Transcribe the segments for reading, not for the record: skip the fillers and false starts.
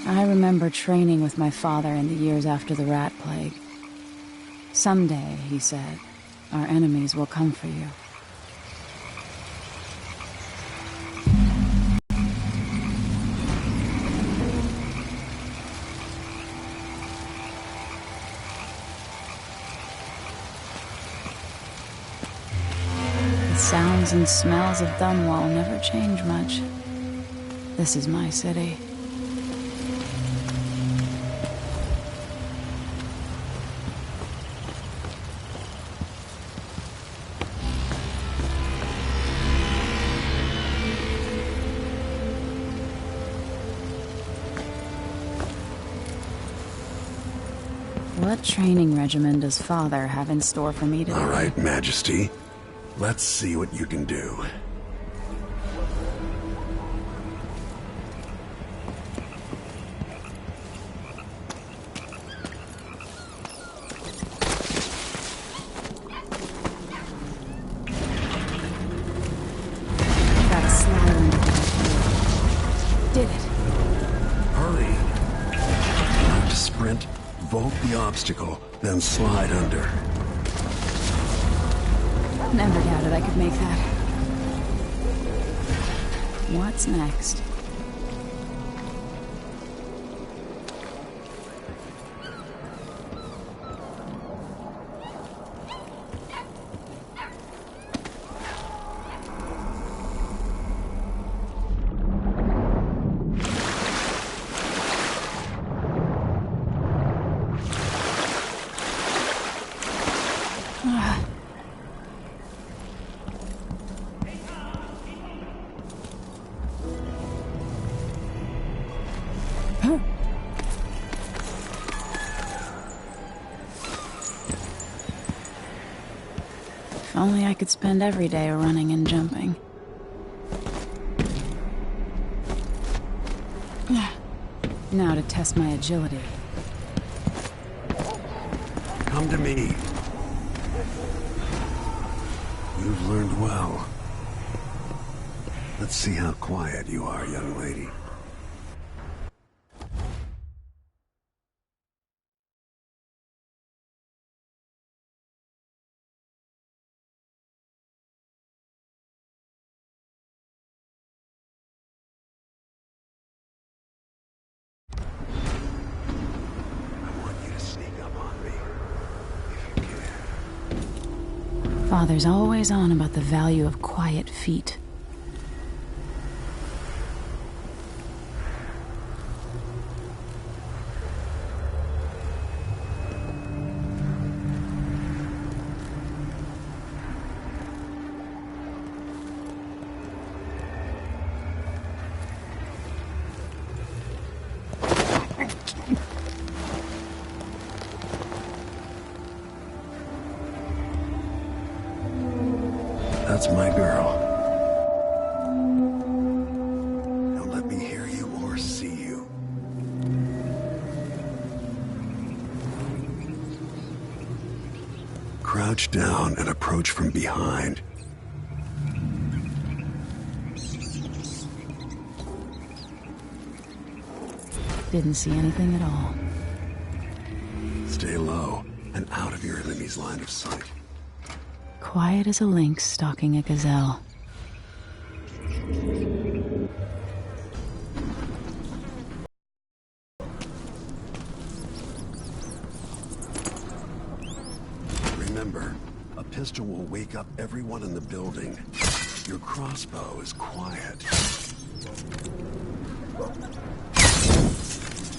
I remember training with my father in the years after the rat plague. Someday, he said, our enemies will come for you. The sounds and smells of Dunwall never change much. This is my city. What training regimen does Father have in store for me today? All right, Majesty. Let's see what you can do. Gotta slide under that. Did it. Hurry. You have to sprint, vault the obstacle, then slide under. Never doubted I could make that. What's next? If only I could spend every day running and jumping. Now to test my agility. Come to me. You've learned well. Let's see how quiet you are, young lady. Father's always on about the value of quiet feet. That's my girl. Don't let me hear you or see you. Crouch down and approach from behind. Didn't see anything at all. Stay low and out of your enemy's line of sight. Quiet as a lynx stalking a gazelle. Remember, a pistol will wake up everyone in the building. Your crossbow is quiet.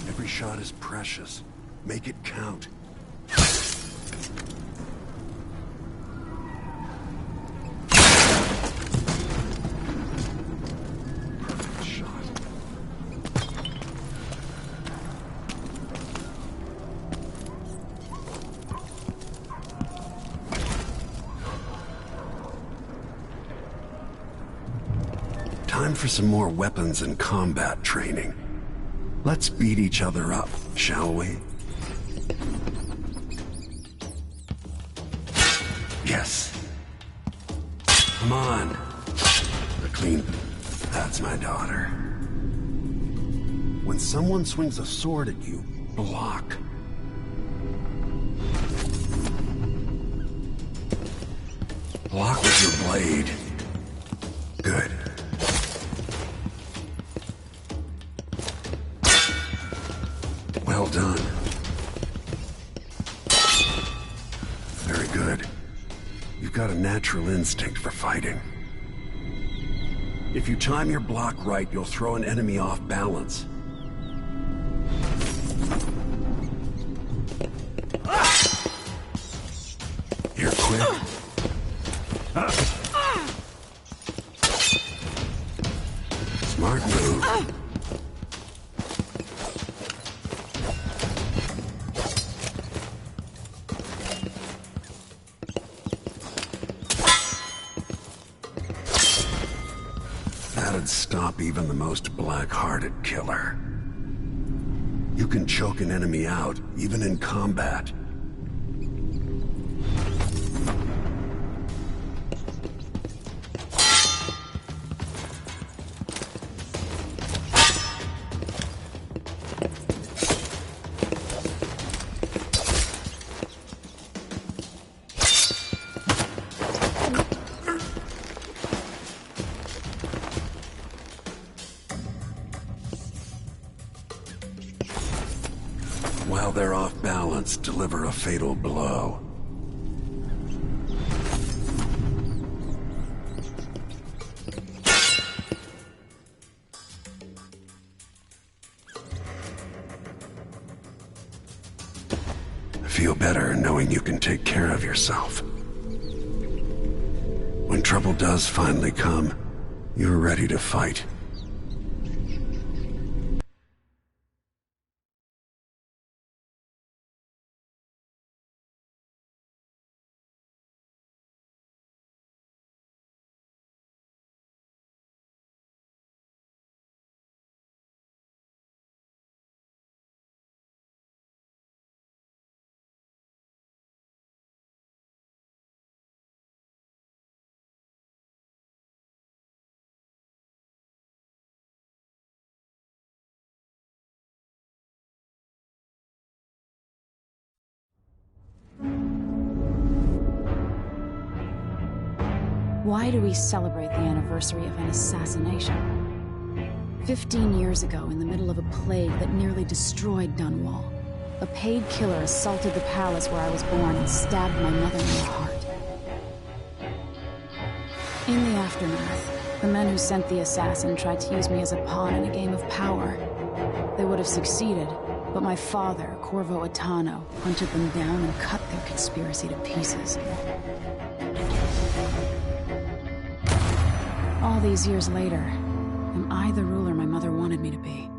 Every shot is precious. Make it count. Perfect shot. Time for some more weapons and combat training. Let's beat each other up, shall we? Yes. Come on. The clean. That's my daughter. When someone swings a sword at you, block. Block with your blade. Good. Well done. Very good. You've got a natural instinct for fighting. If you time your block right, you'll throw an enemy off balance. Here, quick. Smart move. That'd stop even the most black-hearted killer. You can choke an enemy out, even in combat. While they're off balance, deliver a fatal blow. Feel better knowing you can take care of yourself. When trouble does finally come, you're ready to fight. Why do we celebrate the anniversary of an assassination? 15 years ago, in the middle of a plague that nearly destroyed Dunwall, a paid killer assaulted the palace where I was born and stabbed my mother in the heart. In the aftermath, the men who sent the assassin tried to use me as a pawn in a game of power. They would have succeeded, but my father, Corvo Attano, hunted them down and cut their conspiracy to pieces. All these years later, am I the ruler my mother wanted me to be?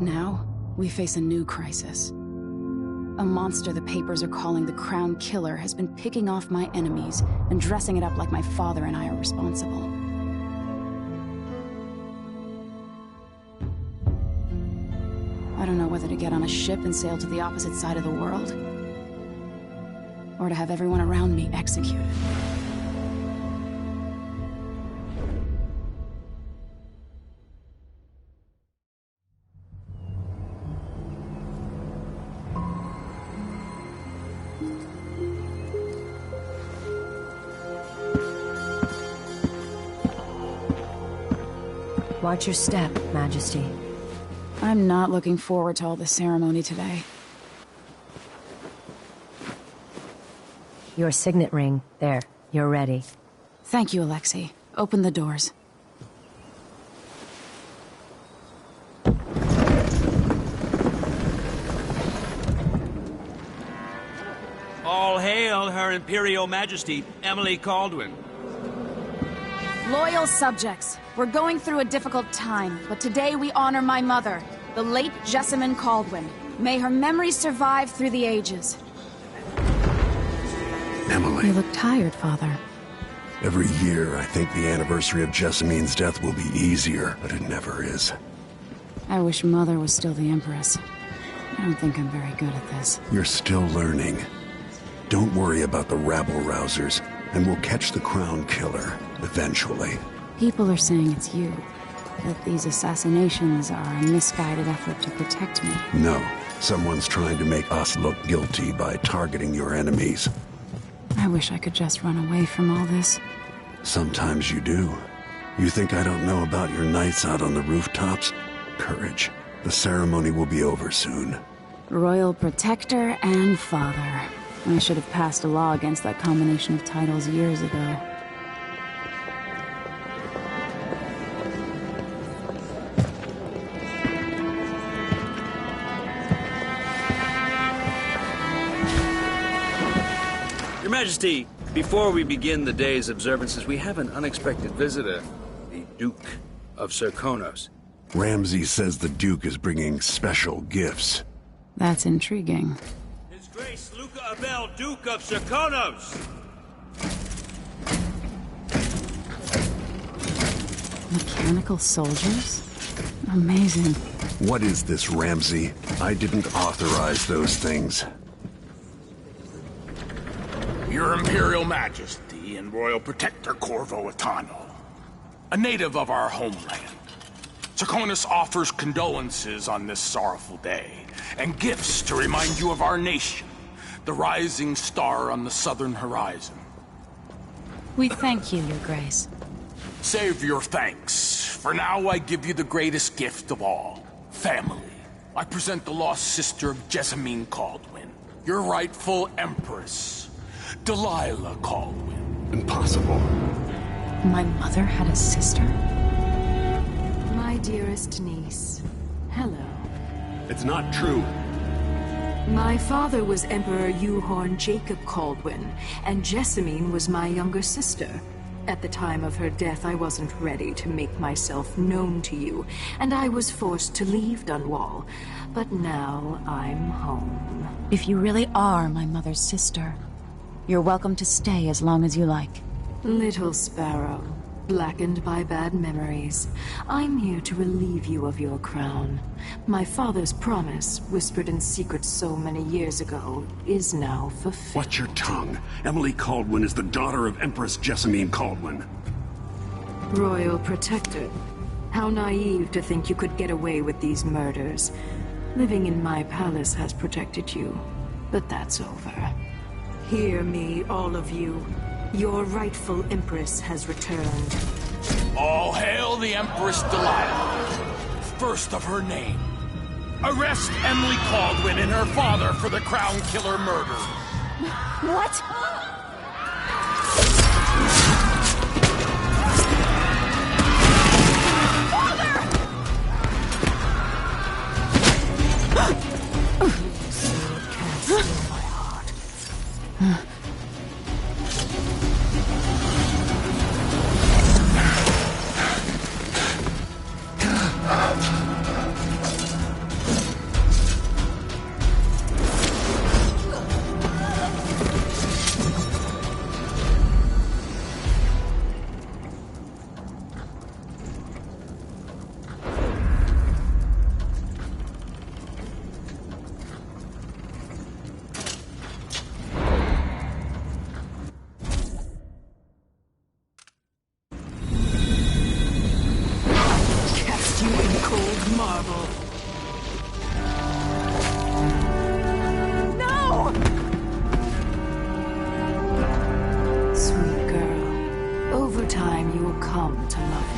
Now, we face a new crisis. A monster the papers are calling the Crown Killer has been picking off my enemies and dressing it up like my father and I are responsible. I don't know whether to get on a ship and sail to the opposite side of the world, or to have everyone around me executed. Watch your step, Majesty. I'm not looking forward to all the ceremony today. Your signet ring. There. You're ready. Thank you, Alexei. Open the doors. All hail Her Imperial Majesty, Emily Caldwin. Loyal subjects, we're going through a difficult time, but today we honor my mother, the late Jessamine Caldwin. May her memory survive through the ages. Emily. You look tired, Father. Every year, I think the anniversary of Jessamine's death will be easier, but it never is. I wish Mother was still the Empress. I don't think I'm very good at this. You're still learning. Don't worry about the rabble-rousers, and we'll catch the Crown Killer, eventually. People are saying it's you. that these assassinations are a misguided effort to protect me. No. Someone's trying to make us look guilty by targeting your enemies. I wish I could just run away from all this. Sometimes you do. You think I don't know about your nights out on the rooftops? Courage. The ceremony will be over soon. Royal Protector and Father. I should have passed a law against that combination of titles years ago. Your Majesty, before we begin the day's observances, we have an unexpected visitor, the Duke of Serkonos. Ramsey says the Duke is bringing special gifts. That's intriguing. His Grace Luca Abel, Duke of Serkonos! Mechanical soldiers? Amazing. What is this, Ramsey? I didn't authorize those things. Your Imperial Majesty and Royal Protector Corvo Atano, a native of our homeland. Serkonos offers condolences on this sorrowful day, and gifts to remind you of our nation, the rising star on the southern horizon. We thank you, Your Grace. Save your thanks. For now, I give you the greatest gift of all, family. I present the lost sister of Jessamine Caldwin, your rightful empress, Delilah Caldwin. Impossible. My mother had a sister? My dearest niece, hello. It's not true. My father was Emperor Euhorn Jacob Caldwin, and Jessamine was my younger sister. At the time of her death, I wasn't ready to make myself known to you, and I was forced to leave Dunwall. But now I'm home. If you really are my mother's sister, you're welcome to stay as long as you like. Little Sparrow, blackened by bad memories, I'm here to relieve you of your crown. My father's promise, whispered in secret so many years ago, is now fulfilled. Watch your tongue. Emily Caldwin is the daughter of Empress Jessamine Caldwin. Royal Protector, how naive to think you could get away with these murders. Living in my palace has protected you, but that's over. Hear me, all of you. Your rightful Empress has returned. All hail the Empress Delilah, first of her name. Arrest Emily Caldwin and her father for the Crown Killer murder. What? Cast you in cold marble. No! Sweet girl, over time you will come to love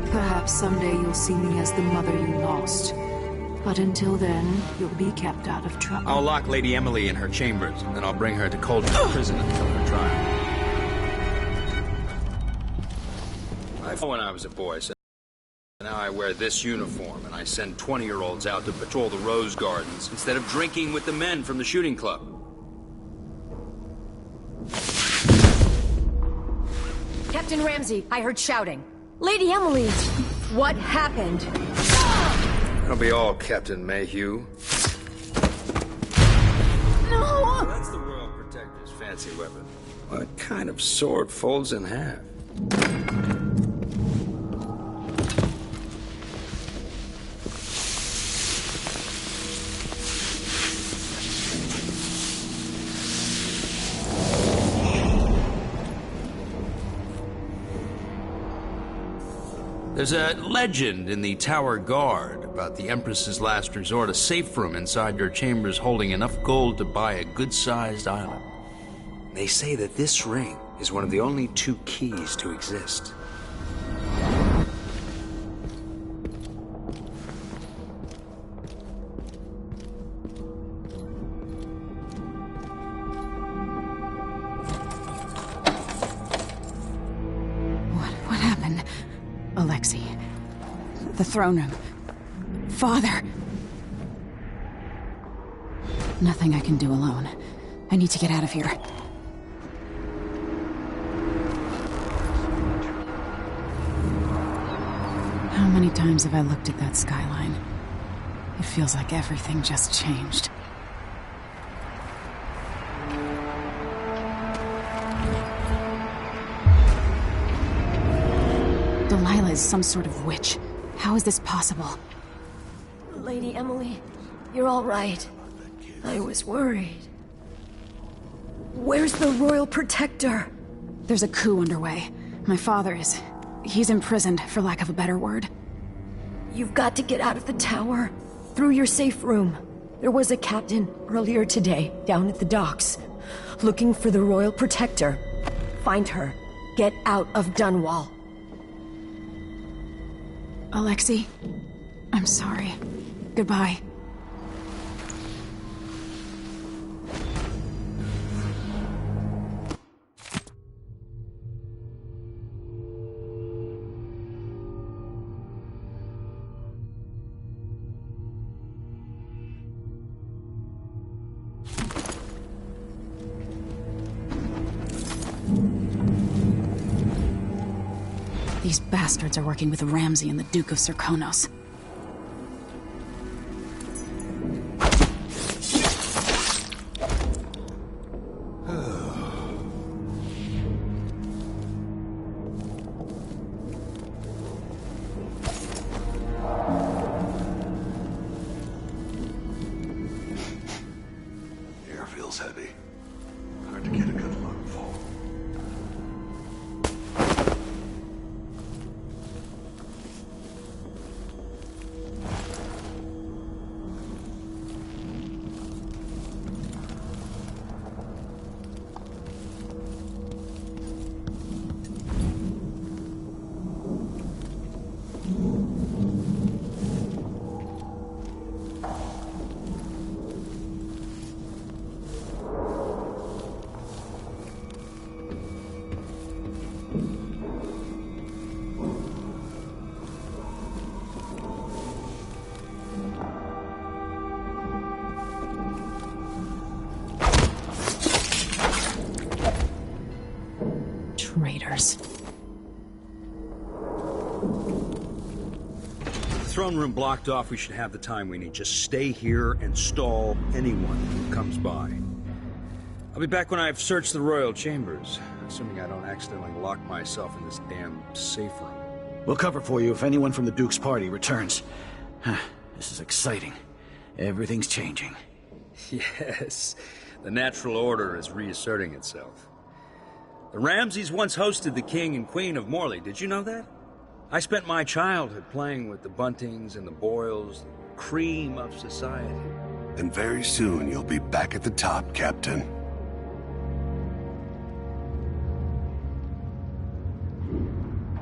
me. Perhaps someday you'll see me as the mother you lost. But until then, you'll be kept out of trouble. I'll lock Lady Emily in her chambers, and then I'll bring her to Coldstream Prison until her trial. When I was a boy, so now I wear this uniform, and I send 20-year-olds out to patrol the rose gardens instead of drinking with the men from the shooting club. Captain Ramsey, I heard shouting. Lady Emily, what happened? That'll be all, Captain Mayhew. No! That's the Royal Protector's fancy weapon. What kind of sword folds in half? There's a legend in the Tower Guard about the Empress's last resort, a safe room inside your chambers holding enough gold to buy a good-sized island. They say that this ring is one of the only 2 keys to exist. What happened? Alexei. The throne room. Father! Nothing I can do alone. I need to get out of here. How many times have I looked at that skyline? It feels like everything just changed. Delilah is some sort of witch. How is this possible? Lady Emily, you're all right. I was worried. Where's the Royal Protector? There's a coup underway. My father is... he's imprisoned, for lack of a better word. You've got to get out of the tower. Through your safe room. There was a captain earlier today, down at the docks. Looking for the Royal Protector. Find her. Get out of Dunwall. Alexei, I'm sorry. Goodbye. These bastards are working with Ramsey and the Duke of Serkonos. Air feels heavy. Hard to get a good lungful. Traitors. Throne room blocked off. We should have the time we need. Just stay here and stall anyone who comes by. I'll be back when I've searched the royal chambers, assuming I don't accidentally lock myself in this damn safe room. We'll cover for you if anyone from the Duke's party returns. This is exciting. Everything's changing. Yes, the natural order is reasserting itself. The Ramseys once hosted the King and Queen of Morley. Did you know that? I spent my childhood playing with the Buntings and the Boyles, the cream of society. And very soon you'll be back at the top, Captain.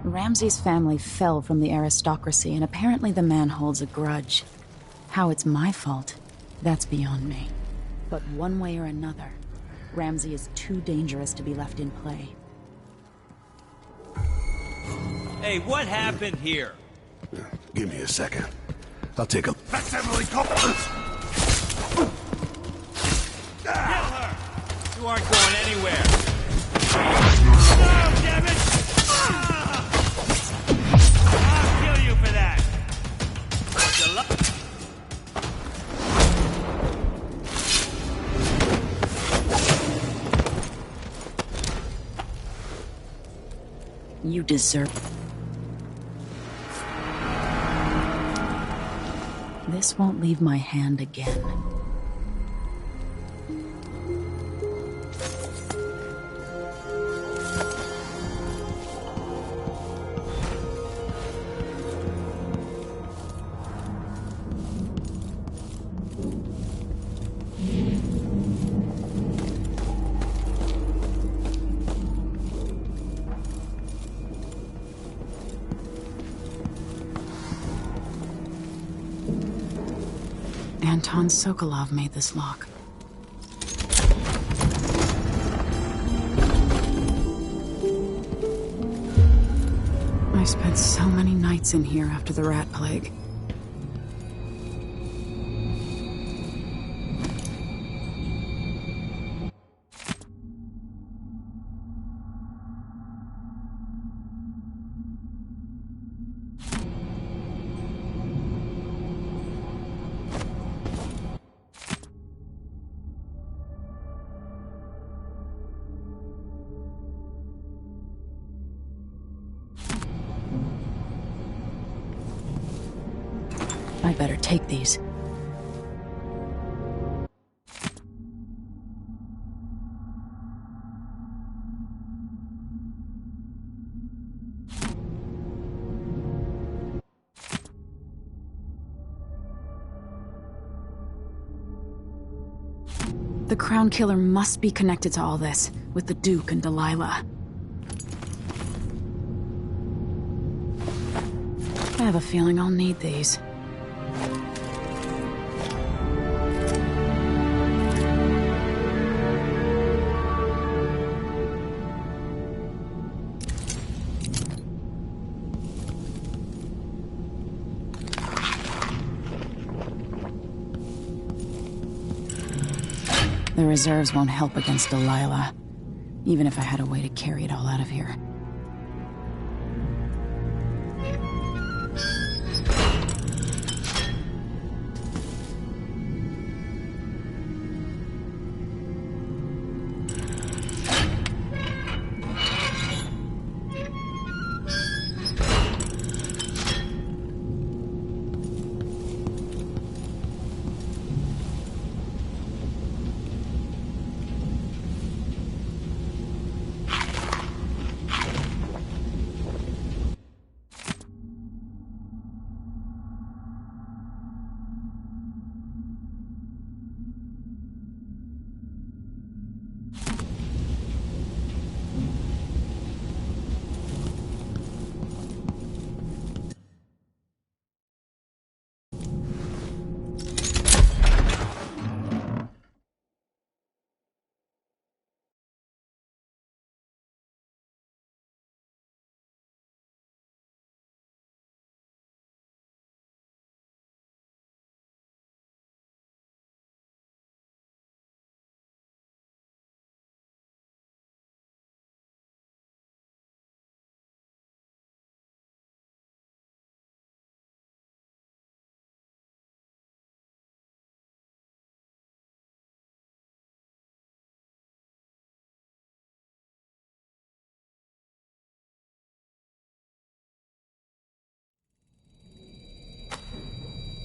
Ramsey's family fell from the aristocracy, and apparently the man holds a grudge. How it's my fault, that's beyond me. But one way or another, Ramsey is too dangerous to be left in play. Hey, what happened here? Give me a second. I'll take a... That's Emily Copeland! Kill her! You aren't going anywhere! Oh, damn it! I'll kill you for that! You deserve... This won't leave my hand again. Anton Sokolov made this lock. I spent so many nights in here after the rat plague. I better take these. The Crown Killer must be connected to all this, with the Duke and Delilah. I have a feeling I'll need these. The reserves won't help against Delilah, even if I had a way to carry it all out of here.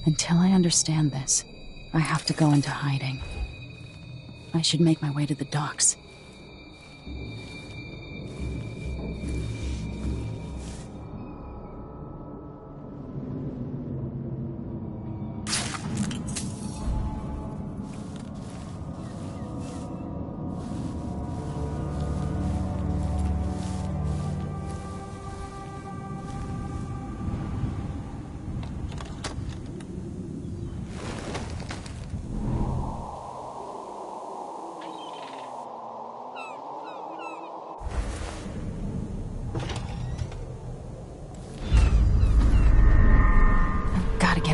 Until I understand this, I have to go into hiding. I should make my way to the docks.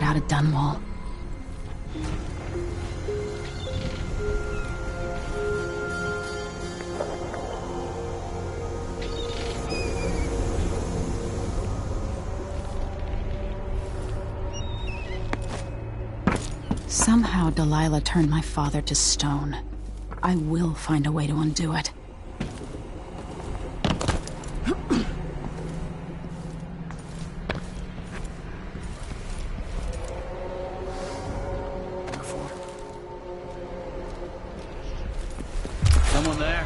Out of Dunwall. Somehow Delilah turned my father to stone. I will find a way to undo it. Someone there?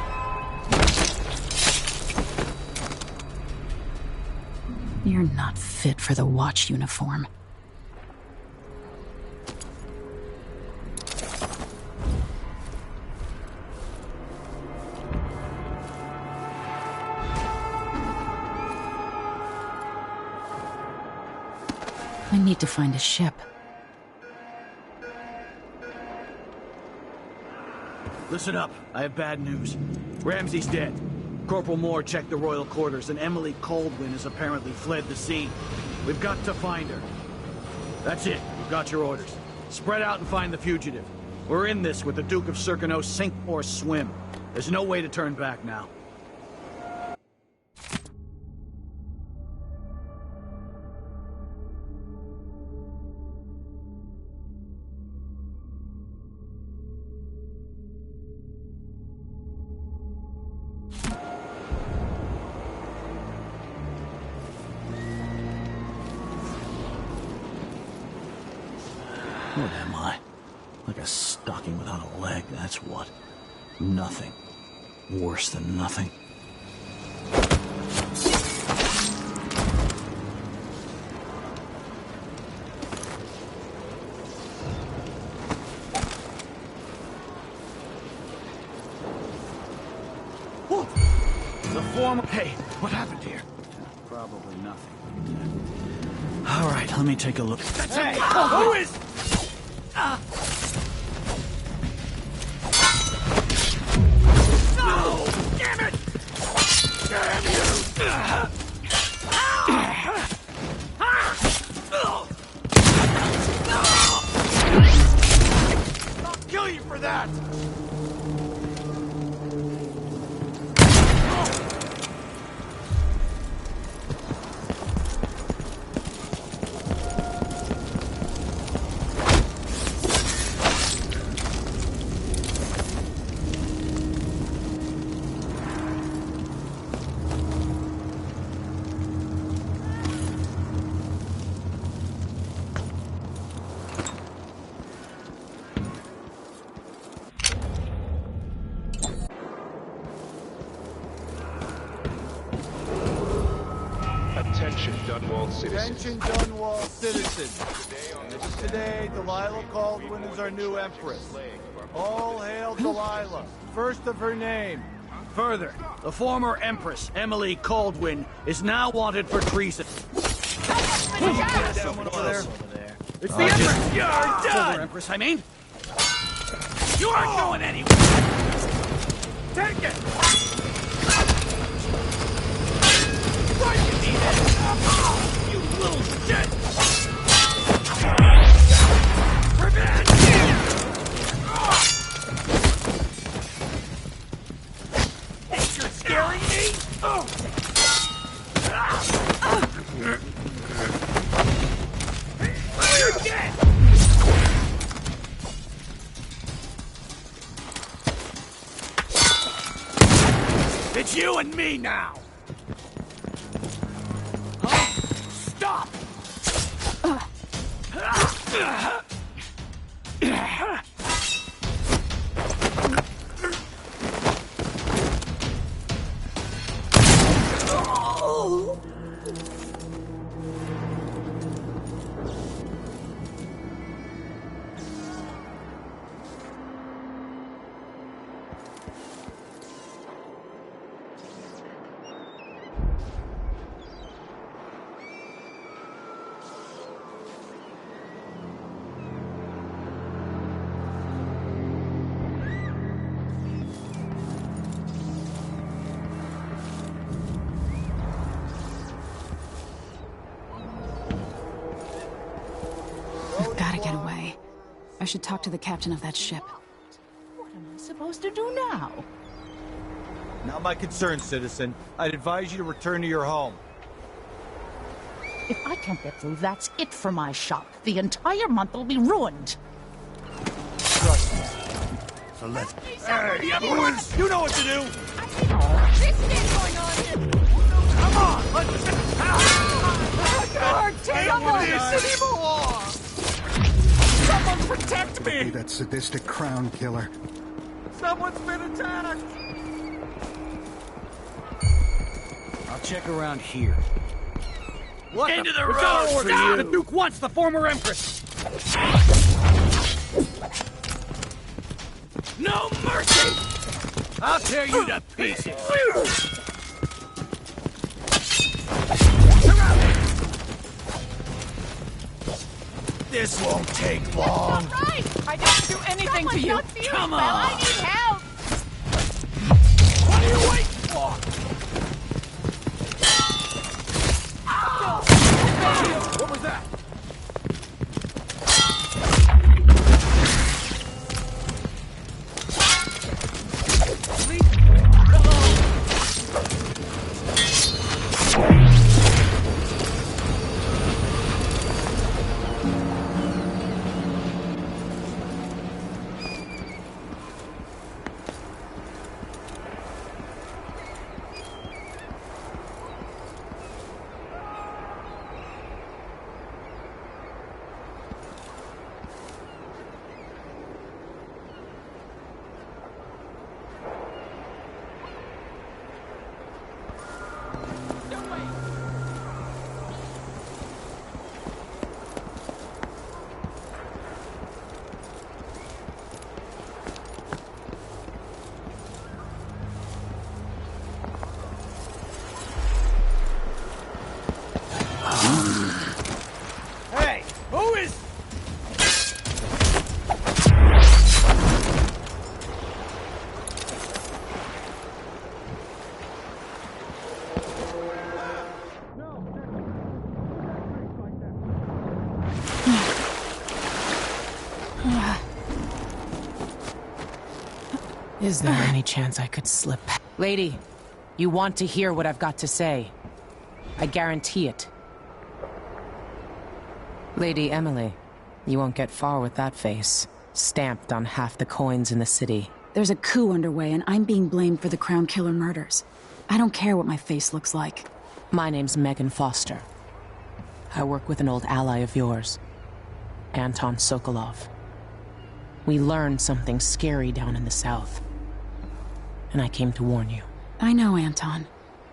You're not fit for the watch uniform. I need to find a ship. Listen up. I have bad news. Ramsey's dead. Corporal Moore checked the royal quarters, and Emily Coldwin has apparently fled the scene. We've got to find her. That's it. You've got your orders. Spread out and find the fugitive. We're in this with the Duke of Circano, sink or swim. There's no way to turn back now. What am I? Like a stocking without a leg, that's what. Nothing. Worse than nothing. Whoa! The former... Hey, what happened here? Probably nothing. All right, let me take a look. Hey, who is... No! Damn it! Damn you! I'll kill you for that! Attention, Dunwall citizens. Attention, Dunwall citizens. Today, Delilah Caldwin is our new empress. All hail Delilah, first of her name. Further, the former empress, Emily Caldwin, is now wanted for treason. Someone over there. It's the empress! You're done! Former empress, I mean. You aren't going anywhere! Take it! Right, you need it! You little shit! Revenge! Think you're scaring me? You're dead! It's you and me now! Stop! I've gotta get away. I should talk to the captain of that ship. What am I supposed to do now? Not my concern, citizen. I'd advise you to return to your home. If I can't get through, that's it for my shop. The entire month will be ruined. Trust me. So let's... Hey, everyone's... You know what to do! This is going on here! Come on, let's... Someone protect me! That sadistic crown killer. Someone's been attacked! I'll check around here. What Into the road for you! The Duke wants the former Empress! No mercy! I'll tear you to pieces! This won't take long. Right! I didn't do anything to you! Come on! I need help! Is there any chance I could slip? Lady, you want to hear what I've got to say. I guarantee it. Lady Emily, you won't get far with that face. Stamped on half the coins in the city. There's a coup underway, and I'm being blamed for the Crown Killer murders. I don't care what my face looks like. My name's Megan Foster. I work with an old ally of yours, Anton Sokolov. We learned something scary down in the south, and I came to warn you. I know, Anton,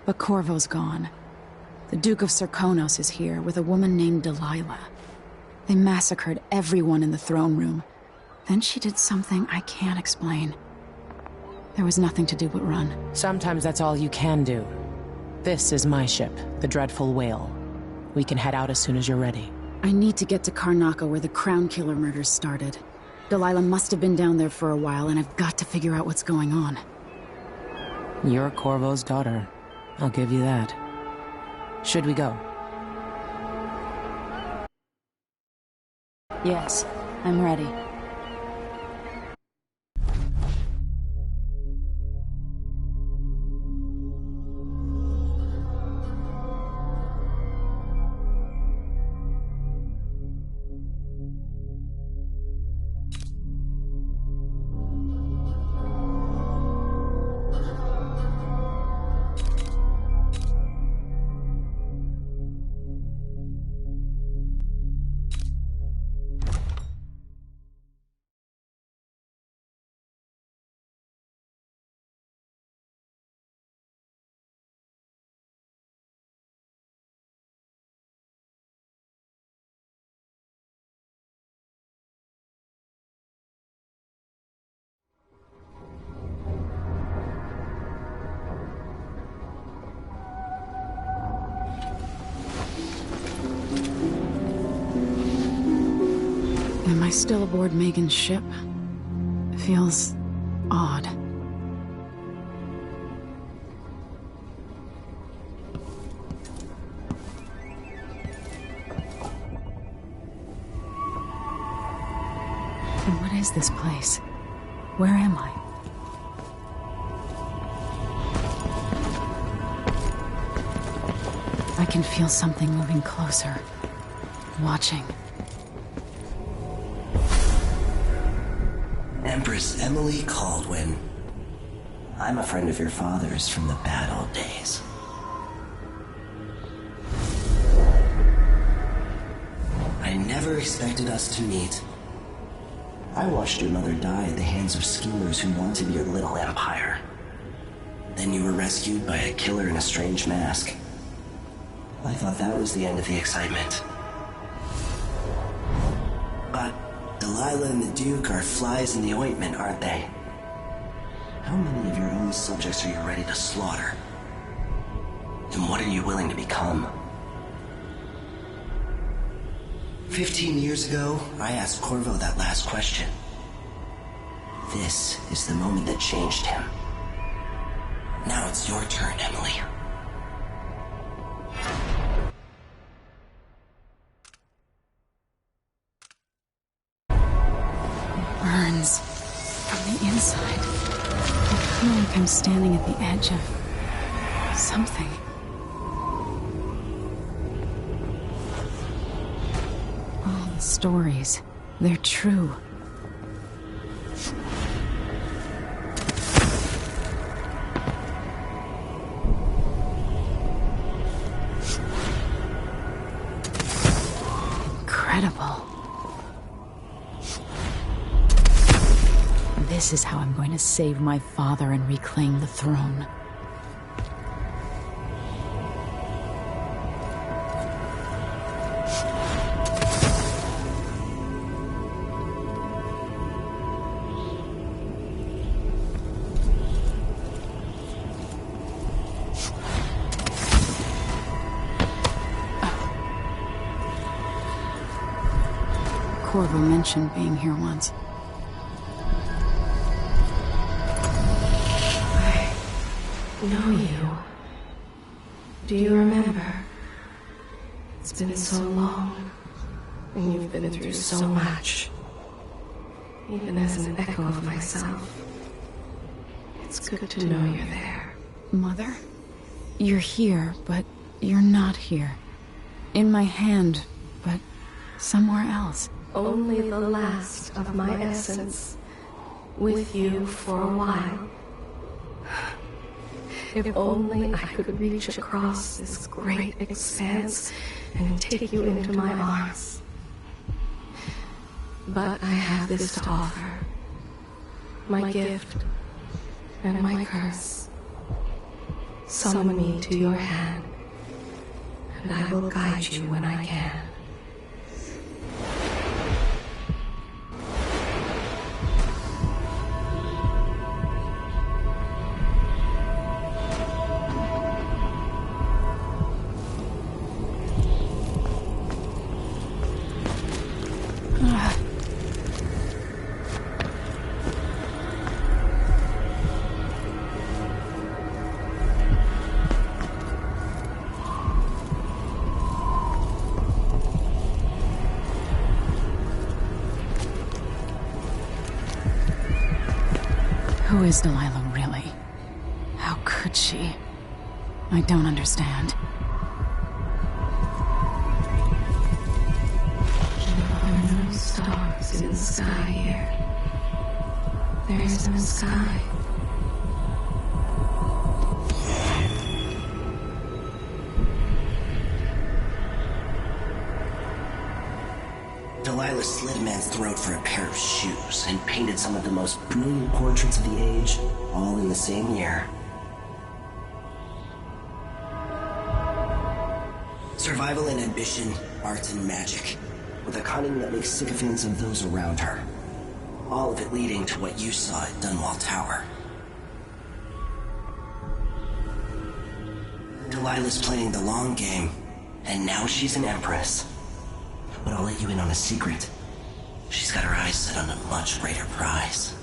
but Corvo's gone. The Duke of Serkonos is here with a woman named Delilah. They massacred everyone in the throne room. Then she did something I can't explain. There was nothing to do but run. Sometimes that's all you can do. This is my ship, the Dreadful Whale. We can head out as soon as you're ready. I need to get to Karnaca where the Crown Killer murders started. Delilah must have been down there for a while, and I've got to figure out what's going on. You're Corvo's daughter. I'll give you that. Should we go? Yes, I'm ready. Am I still aboard Megan's ship? It feels odd. And what is this place? Where am I? I can feel something moving closer. Watching. Empress Emily Caldwin. I'm a friend of your father's from the bad old days. I never expected us to meet. I watched your mother die at the hands of schemers who wanted your little empire. Then you were rescued by a killer in a strange mask. I thought that was the end of the excitement. But Delilah and the Duke are flies in the ointment, aren't they? How many of your own subjects are you ready to slaughter? And what are you willing to become? 15 years ago, I asked Corvo that last question. This is the moment that changed him. Now it's your turn, Emily. Burns from the inside. I feel like I'm standing at the edge of something. All the stories, they're true. Incredible. This is how I'm going to save my father and reclaim the throne. Corvo mentioned being here once. Know you. Do you remember? It's been so long, and you've been through so much. Even as an echo of myself, It's good to know you're there. Mother? You're here, but you're not here. In my hand, but somewhere else. Only the last of my essence. With you for a while. If only I could reach across this great expanse and take you into my arms. But I have this to offer. My gift and my curse. Summon me to your hand, and I will guide you when I can. Who is Delilah, really? How could she? I don't understand. There are no stars in the sky here. There is no sky. Delilah slit a man's throat for a pair of shoes and painted some of the most brilliant portraits of the age, all in the same year. Survival and ambition, art and magic, with a cunning that makes sycophants of those around her. All of it leading to what you saw at Dunwall Tower. Delilah's playing the long game, and now she's an empress. But I'll let you in on a secret. She's got her eyes set on a much greater prize.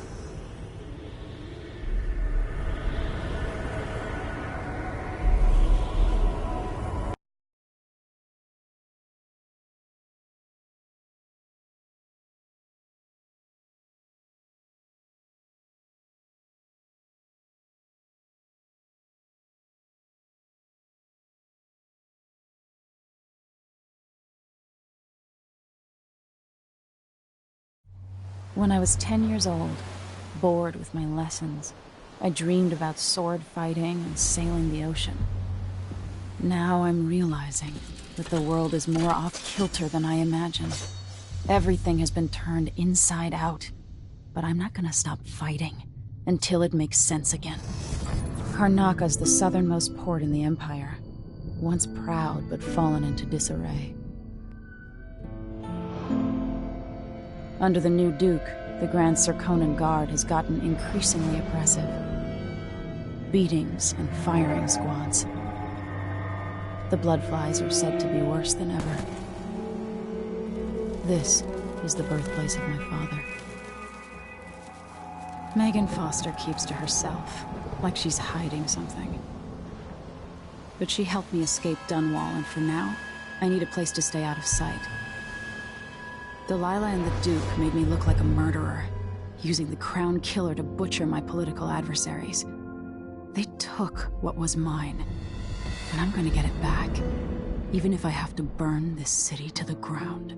When I was 10 years old, bored with my lessons, I dreamed about sword fighting and sailing the ocean. Now I'm realizing that the world is more off-kilter than I imagined. Everything has been turned inside out, but I'm not gonna stop fighting until it makes sense again. Karnaka's the southernmost port in the Empire, once proud but fallen into disarray. Under the new Duke, the Grand Serkonan Guard has gotten increasingly oppressive. Beatings and firing squads. The Bloodflies are said to be worse than ever. This is the birthplace of my father. Megan Foster keeps to herself, like she's hiding something. But she helped me escape Dunwall, and for now, I need a place to stay out of sight. Delilah and the Duke made me look like a murderer, using the Crown Killer to butcher my political adversaries. They took what was mine, and I'm gonna get it back, even if I have to burn this city to the ground.